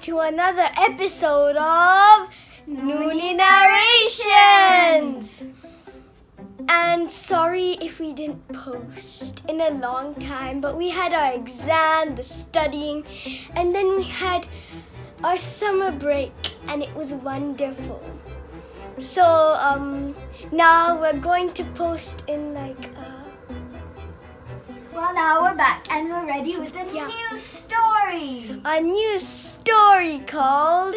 to another episode of Noonie Narrations. And sorry if we didn't post in a long time, but we had our exam, the studying, and then we had our summer break, and it was wonderful. So now we're going to post in Well, now we're back and we're ready with a new story. A new story called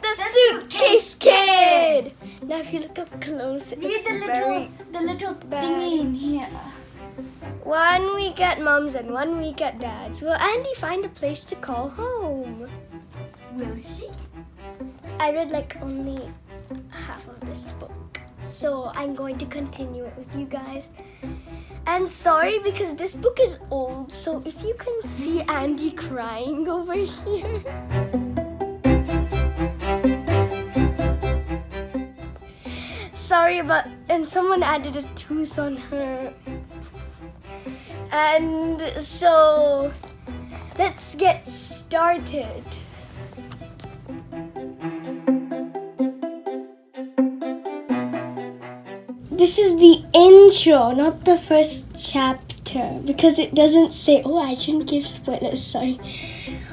The Suitcase Kid. Now if you look up close, Read the little thingy in here. 1 week at Mom's and 1 week at Dad's. Will Andy find a place to call home? We'll see. I read only half of this book, so I'm going to continue it with you guys. And sorry because this book is old, so if you can see Andy crying over here. Sorry about, and someone added a tooth on her. And so let's get started. This is the intro, not the first chapter, because it doesn't say, I shouldn't give spoilers, sorry.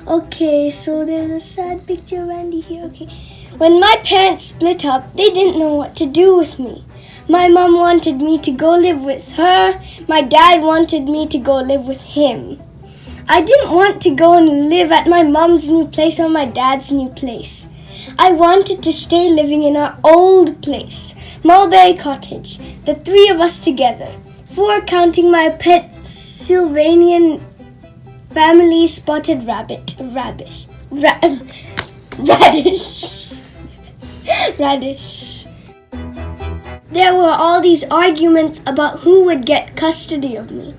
Okay, so there's a sad picture of Andy here, okay. When my parents split up, they didn't know what to do with me. My mom wanted me to go live with her, my dad wanted me to go live with him. I didn't want to go and live at my mom's new place or my dad's new place. I wanted to stay living in our old place, Mulberry Cottage, the three of us together, 4 counting my pet Sylvanian family spotted radish. There were all these arguments about who would get custody of me.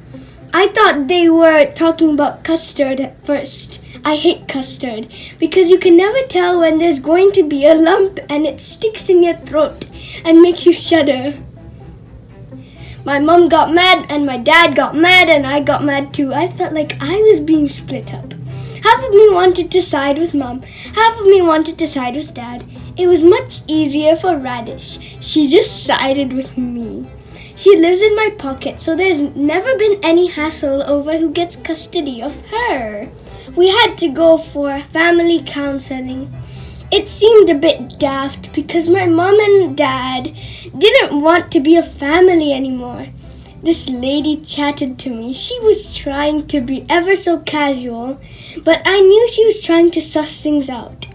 I thought they were talking about custard at first. I hate custard because you can never tell when there's going to be a lump and it sticks in your throat and makes you shudder. My mom got mad and my dad got mad and I got mad too. I felt like I was being split up. Half of me wanted to side with Mom, half of me wanted to side with Dad. It was much easier for Radish. She just sided with me. She lives in my pocket, so there's never been any hassle over who gets custody of her. We had to go for family counseling. It seemed a bit daft because my mom and dad didn't want to be a family anymore. This lady chatted to me. She was trying to be ever so casual, but I knew she was trying to suss things out.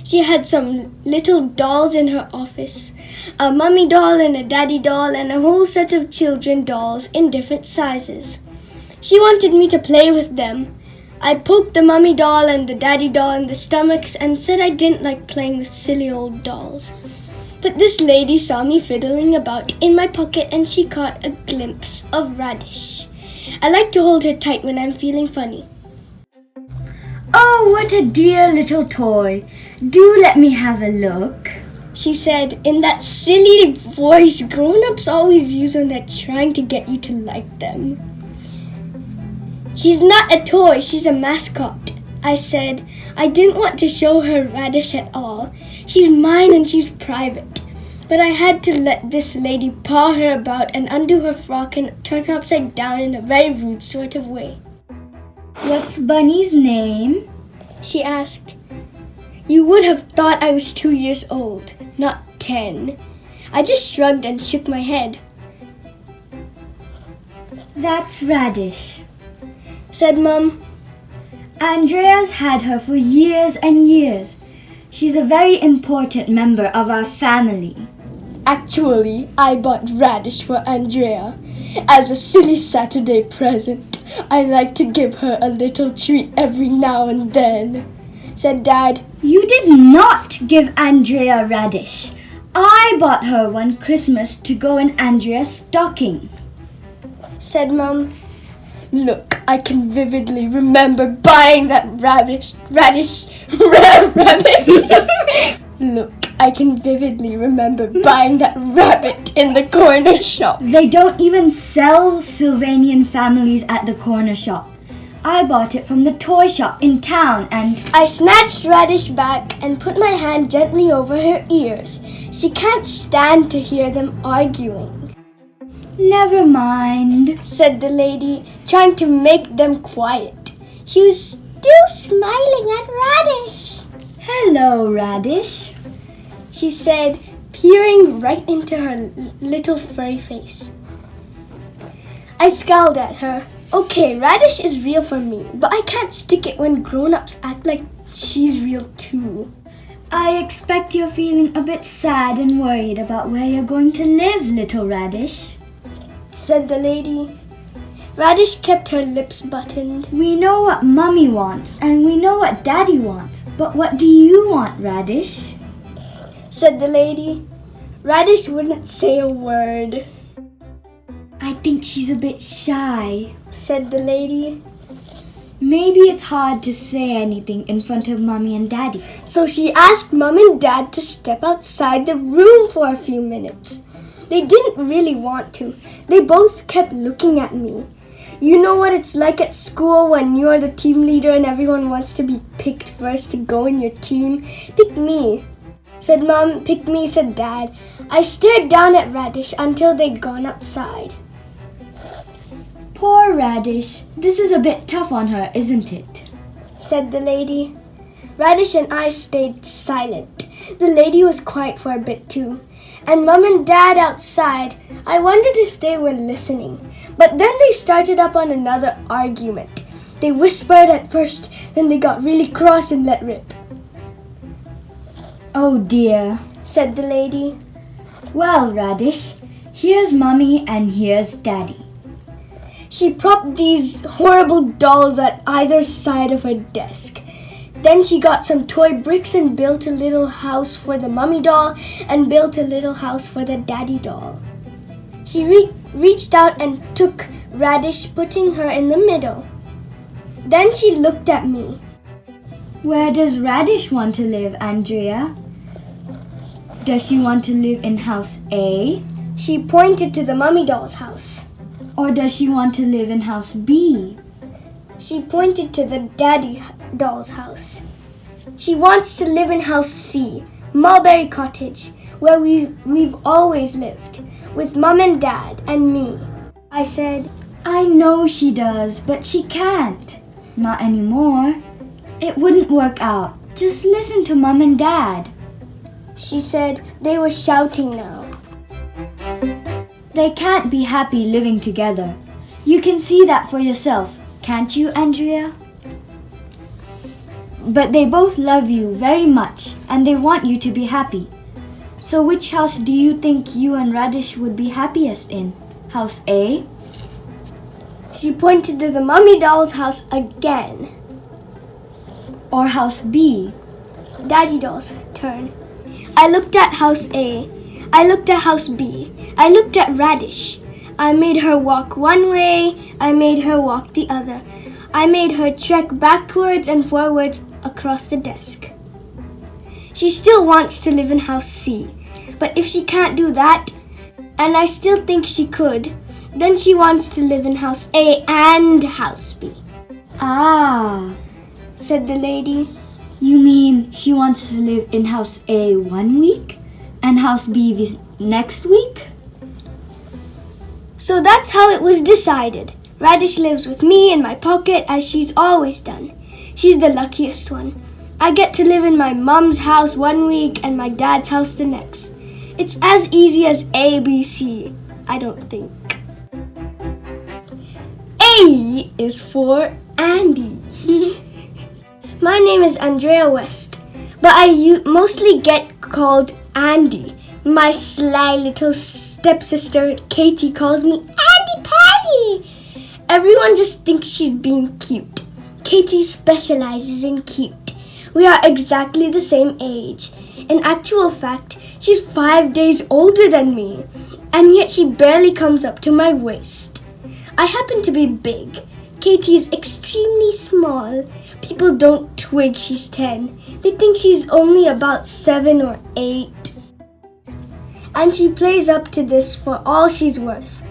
She had some little dolls in her office, a mummy doll and a daddy doll and a whole set of children dolls in different sizes. She wanted me to play with them. I poked the mummy doll and the daddy doll in the stomachs and said I didn't like playing with silly old dolls. But this lady saw me fiddling about in my pocket and she caught a glimpse of Radish. I like to hold her tight when I'm feeling funny. Oh, what a dear little toy. Do let me have a look, she said in that silly voice grown-ups always use when they're trying to get you to like them. She's not a toy, she's a mascot, I said. I didn't want to show her Radish at all. She's mine and she's private. But I had to let this lady paw her about and undo her frock and turn her upside down in a very rude sort of way. What's Bunny's name? She asked. You would have thought I was 2 years old, not 10. I just shrugged and shook my head. That's Radish, said Mum. Andrea's had her for years and years. She's a very important member of our family. Actually, I bought Radish for Andrea as a silly Saturday present. I like to give her a little treat every now and then, said Dad. You did not give Andrea Radish. I bought her one Christmas to go in Andrea's stocking, said Mum. Look, I can vividly remember buying that rabbit. Look, I can vividly remember buying that rabbit in the corner shop. They don't even sell Sylvanian families at the corner shop. I bought it from the toy shop in town and... I snatched Radish back and put my hand gently over her ears. She can't stand to hear them arguing. Never mind, said the lady, trying to make them quiet. She was still smiling at Radish. Hello, Radish, she said, peering right into her little furry face. I scowled at her. Okay, Radish is real for me, but I can't stick it when grown-ups act like she's real too. I expect you're feeling a bit sad and worried about where you're going to live, little Radish, said the lady. Radish kept her lips buttoned. We know what Mummy wants and we know what Daddy wants, but what do you want, Radish? said the lady. Radish wouldn't say a word. I think she's a bit shy, said the lady. Maybe it's hard to say anything in front of Mommy and Daddy. So she asked Mom and Dad to step outside the room for a few minutes. They didn't really want to. They both kept looking at me. You know what it's like at school when you're the team leader and everyone wants to be picked first to go in your team? Pick me, said Mom. Pick me, said Dad. I stared down at Radish until they'd gone outside. Poor Radish. This is a bit tough on her, isn't it? said the lady. Radish and I stayed silent. The lady was quiet for a bit too. And Mom and Dad outside, I wondered if they were listening. But then they started up on another argument. They whispered at first, then they got really cross and let rip. Oh dear, said the lady. Well, Radish, here's Mommy and here's Daddy. She propped these horrible dolls at either side of her desk. Then she got some toy bricks and built a little house for the mummy doll and built a little house for the daddy doll. She reached out and took Radish, putting her in the middle. Then she looked at me. Where does Radish want to live, Andrea? Does she want to live in house A? She pointed to the mummy doll's house. Or does she want to live in house B? She pointed to the daddy doll's house. She wants to live in house C, Mulberry Cottage, where we've always lived, with Mom and Dad and me. I said, I know she does, but she can't. Not anymore. It wouldn't work out. Just listen to Mom and Dad. She said they were shouting now. They can't be happy living together. You can see that for yourself, can't you, Andrea? But they both love you very much and they want you to be happy. So which house do you think you and Radish would be happiest in? House A? She pointed to the mummy doll's house again. Or house B? Daddy doll's turn. I looked at house A. I looked at house B. I looked at Radish. I made her walk one way. I made her walk the other. I made her trek backwards and forwards across the desk. She still wants to live in house C. But if she can't do that, and I still think she could, then she wants to live in house A and house B. Ah, said the lady. You mean she wants to live in house A 1 week and house B the next week? So that's how it was decided. Radish lives with me in my pocket as she's always done. She's the luckiest one. I get to live in my mom's house 1 week and my dad's house the next. It's as easy as A, B, C, I don't think. A is for Andy. My name is Andrea West, but I mostly get called Andy. My sly little stepsister Katie calls me Andy Patty. Everyone just thinks she's being cute. Katie specializes in cute. We are exactly the same age. In actual fact, she's 5 days older than me, and yet she barely comes up to my waist. I happen to be big. Katie is extremely small. People don't twig she's 10. They think she's only about 7 or 8. And she plays up to this for all she's worth.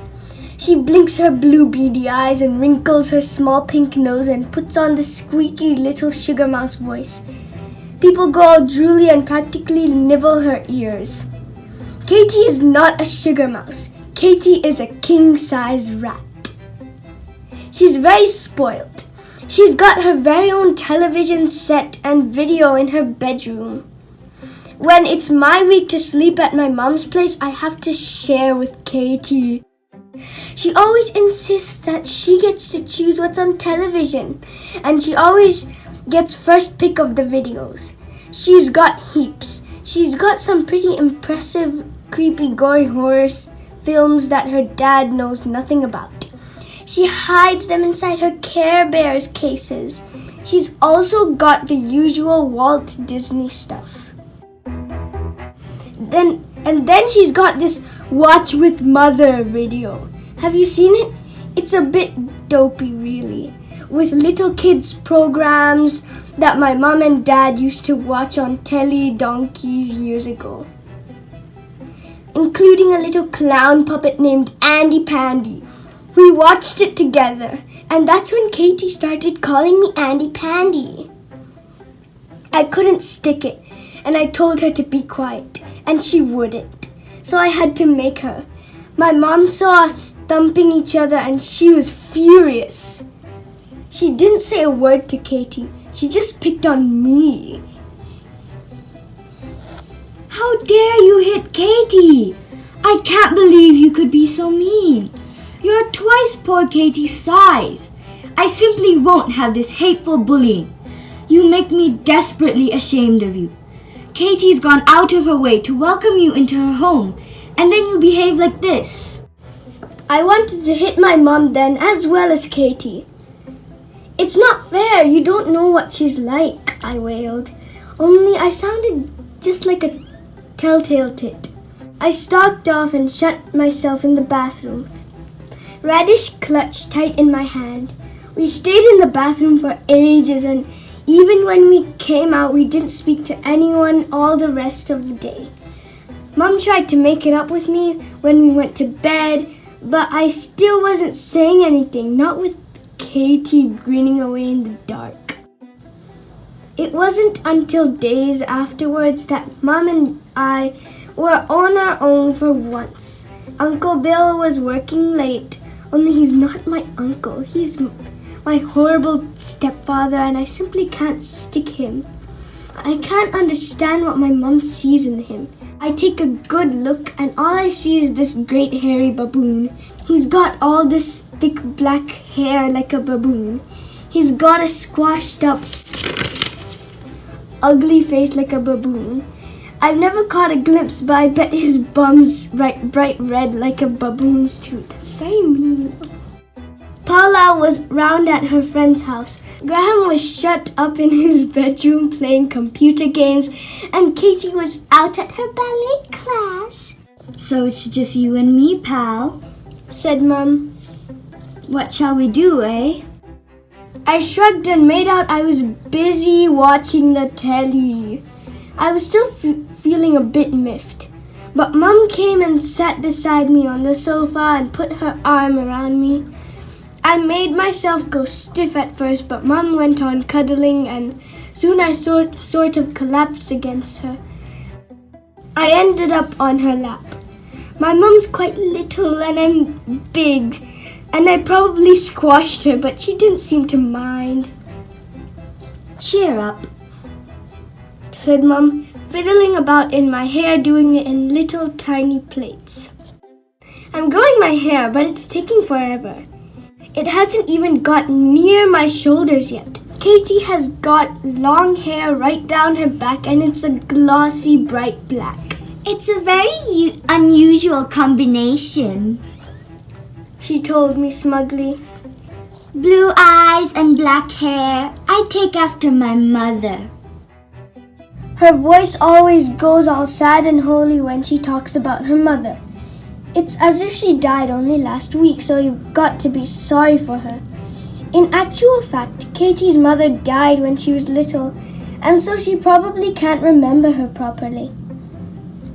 She blinks her blue beady eyes and wrinkles her small pink nose and puts on the squeaky little sugar mouse voice. People go all drooly and practically nibble her ears. Katie is not a sugar mouse. Katie is a king-size rat. She's very spoilt. She's got her very own television set and video in her bedroom. When it's my week to sleep at my mom's place, I have to share with Katie. She always insists that she gets to choose what's on television, and she always gets first pick of the videos. She's got heaps. She's got some pretty impressive, creepy, gory horror films that her dad knows nothing about. She hides them inside her Care Bears cases. She's also got the usual Walt Disney stuff. Then she's got this Watch with Mother video. Have you seen it? It's a bit dopey, really, with little kids programs that my mom and dad used to watch on telly donkeys years ago, including a little clown puppet named Andy Pandy. We watched it together, and that's when Katie started calling me Andy Pandy. I couldn't stick it, and I told her to be quiet, and she wouldn't. So I had to make her. My mom saw us thumping each other, and she was furious. She didn't say a word to Katie. She just picked on me. How dare you hit Katie? I can't believe you could be so mean. You're twice poor Katie's size. I simply won't have this hateful bullying. You make me desperately ashamed of you. Katie's gone out of her way to welcome you into her home, and then you behave like this. I wanted to hit my mom then as well as Katie. It's not fair. You don't know what she's like, I wailed. Only I sounded just like a telltale tit. I stalked off and shut myself in the bathroom. Radish clutched tight in my hand. We stayed in the bathroom for ages, and even when we came out, we didn't speak to anyone all the rest of the day. Mom tried to make it up with me when we went to bed, but I still wasn't saying anything, not with Katie grinning away in the dark. It wasn't until days afterwards that Mom and I were on our own for once. Uncle Bill was working late, only he's not my uncle. He's my horrible stepfather, and I simply can't stick him. I can't understand what my mom sees in him. I take a good look, and all I see is this great hairy baboon. He's got all this thick black hair like a baboon. He's got a squashed up, ugly face like a baboon. I've never caught a glimpse, but I bet his bum's bright red like a baboon's too. That's very mean. Paula was round at her friend's house. Graham was shut up in his bedroom playing computer games, and Katie was out at her ballet class. So it's just you and me, pal, said Mum. What shall we do, eh? I shrugged and made out I was busy watching the telly. I was still feeling a bit miffed, but Mum came and sat beside me on the sofa and put her arm around me. I made myself go stiff at first, but Mum went on cuddling, and soon I sort of collapsed against her. I ended up on her lap. My mum's quite little and I'm big, and I probably squashed her, but she didn't seem to mind. Cheer up, said Mum, fiddling about in my hair, doing it in little tiny plaits. I'm growing my hair, but it's taking forever. It hasn't even got near my shoulders yet. Katie has got long hair right down her back, and it's a glossy, bright black. It's a very unusual combination, she told me smugly. Blue eyes and black hair. I take after my mother. Her voice always goes all sad and holy when she talks about her mother. It's as if she died only last week, so you've got to be sorry for her. In actual fact, Katie's mother died when she was little, and so she probably can't remember her properly.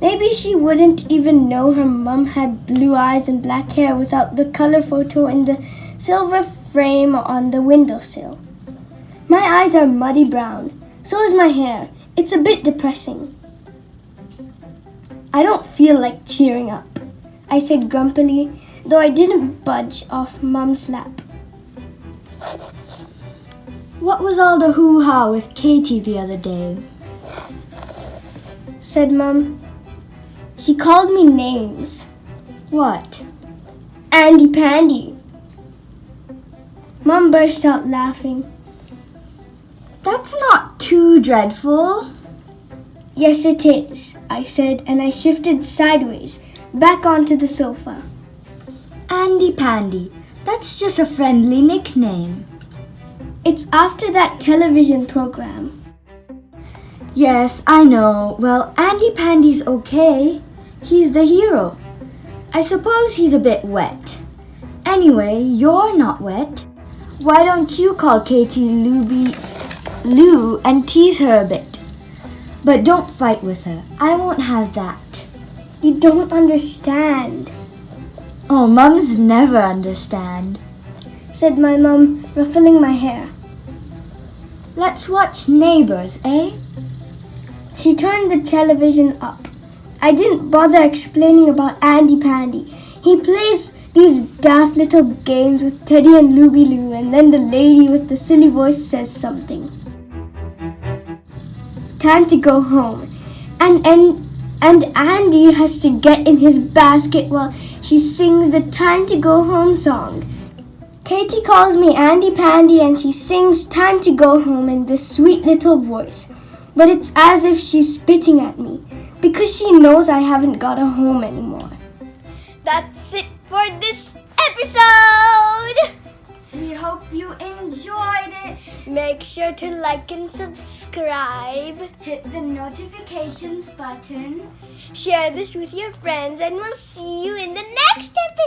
Maybe she wouldn't even know her mum had blue eyes and black hair without the color photo in the silver frame on the windowsill. My eyes are muddy brown. So is my hair. It's a bit depressing. I don't feel like cheering up, I said grumpily, though I didn't budge off Mum's lap. What was all the hoo-ha with Katie the other day? Said Mum. She called me names. What? Andy Pandy. Mum burst out laughing. That's not too dreadful. Yes, it is, I said, and I shifted sideways, back onto the sofa. Andy Pandy. That's just a friendly nickname. It's after that television program. Yes, I know. Well, Andy Pandy's okay. He's the hero. I suppose he's a bit wet. Anyway, you're not wet. Why don't you call Katie Lou and tease her a bit? But don't fight with her. I won't have that. You don't understand, Oh, mums never understand. said my mum, ruffling my hair. Let's watch Neighbours, eh? She turned the television up. I didn't bother explaining about Andy Pandy. He plays these daft little games with Teddy and Looby Loo, and then the lady with the silly voice says something. Time to go home. And Andy has to get in his basket while she sings the Time to Go Home song. Katie calls me Andy Pandy and she sings Time to Go Home in this sweet little voice. But it's as if she's spitting at me, because she knows I haven't got a home anymore. That's it for this episode! We hope you enjoyed it. Make sure to like and subscribe. Hit the notifications button. Share this with your friends and we'll see you in the next episode!